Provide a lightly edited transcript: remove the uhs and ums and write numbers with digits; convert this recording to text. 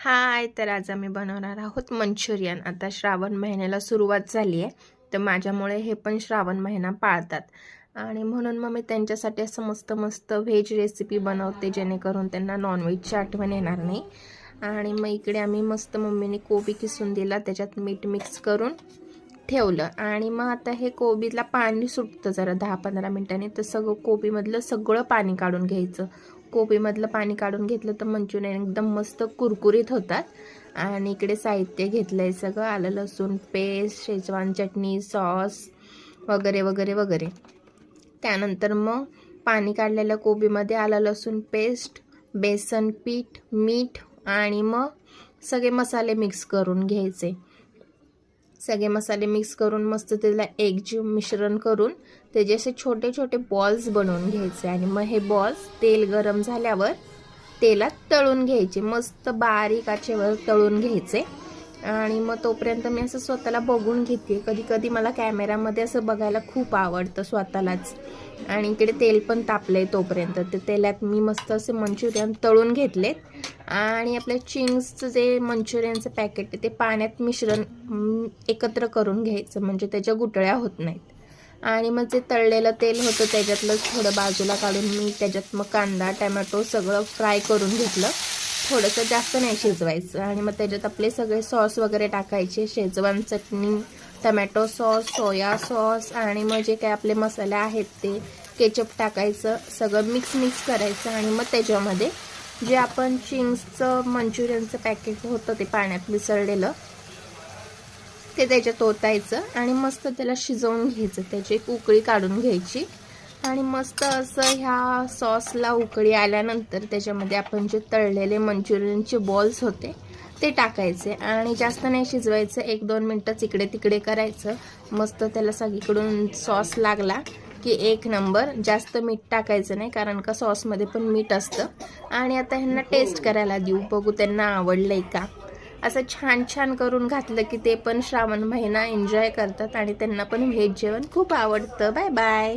हाय, तर आज आम्ही बनवणार आहोत मंचुरियन। आता श्रावण महिन्याला सुरुवात झाली आहे, तर माझ्यामुळे हे पण श्रावण महिना पाळतात आणि म्हणून मग मी त्यांच्यासाठी असं मस्त मस्त व्हेज रेसिपी बनवते, जेणेकरून त्यांना नॉनव्हेजची आठवण येणार नाही। आणि मग इकडे आम्ही मस्त मम्मीने कोबी किसून दिला, त्याच्यात मीठ मिक्स करून ठेवलं आणि मग आता हे कोबीला पाणी सुटतं जरा 10-15 मिनिटांनी, तर सगळं कोबीमधलं सगळं पाणी काढून घ्यायचं। कोबीमधलं पाणी काढून घेतलं तर मंचुरियन एकदम मस्त कुरकुरीत होतात। आणि इकडे साहित्य घेतलंय सगळं, आलं लसूण पेस्ट, शेजवान चटणी, सॉस वगैरे वगैरे वगैरे। त्यानंतर मग पाणी काढलेल्या कोबीमध्ये आलं लसूण पेस्ट, बेसन पीठ, मीठ आणि मग सगळे मसाले मिक्स करून घ्यायचे। सगळे मसाले मिक्स करून मस्त त्याला एकजीव मिश्रण करून त्याचे असे छोटे छोटे बॉल्स बनवून घ्यायचे आणि मग हे बॉल्स तेल गरम झाल्यावर तेलात तळून घ्यायचे, मस्त बारीक आचेवर तळून घ्यायचे। आणि मग तोपर्यंत मी असं स्वतःला बघून घेते, कधी कधी मला कॅमेरामध्ये असं बघायला खूप आवडतं स्वतःलाच। आणि इकडे तेल पण तापलंय तोपर्यंत ते तेलात मी मस्त असे मंचुरियन तळून घेतलेत। आणि आपल्या चिंग्सचं जे मंचुरियनचं पॅकेट आहे ते पाण्यात मिश्रण एकत्र करून घ्यायचं, म्हणजे त्याच्या गुठळ्या होत नाहीत। आणि मग जे तळलेलं तेल होतं त्याच्यातलं थोडं बाजूला काढून मी त्याच्यात मग कांदा टमॅटो सगळं फ्राय करून घेतलं, थोडंसं जास्त नाही शिजवायचं। आणि मग त्याच्यात आपले सगळे सॉस वगैरे टाकायचे, शेजवान चटणी, टमॅटो सॉस, सोया सॉस आणि मग जे काय आपले मसाले आहेत ते, केचप टाकायचं, सगळं मिक्स करायचं। आणि मग त्याच्यामध्ये जे आपण चिंग्सचं मंचुरियनचं पॅकेट होतं ते पाण्यात मिसळलेलं ते त्याच्यात ओतायचं आणि मस्त त्याला शिजवून घ्यायचं, त्याची एक उकळी काढून घ्यायची। आणि मस्त असं ह्या सॉसला उकळी आल्यानंतर त्याच्यामध्ये आपण जे तळलेले मंचुरियनचे बॉल्स होते ते टाकायचे आणि जास्त नाही शिजवायचं, 1-2 मिनटंच इकडे तिकडे करायचं। मस्त त्याला सगळीकडून सॉस लागला की एक नंबर। जास्त मीठ टाकायचं नाही, कारण का सॉसमध्ये पण मीठ असतं। आणि आता ह्यांना टेस्ट करायला देऊ, बघू त्यांना आवडलंय का। असं छान छान करून घातलं की ते पण श्रावण महिना एन्जॉय करतात आणि त्यांना पण व्हेज जेवण खूप आवडतं। Bye bye.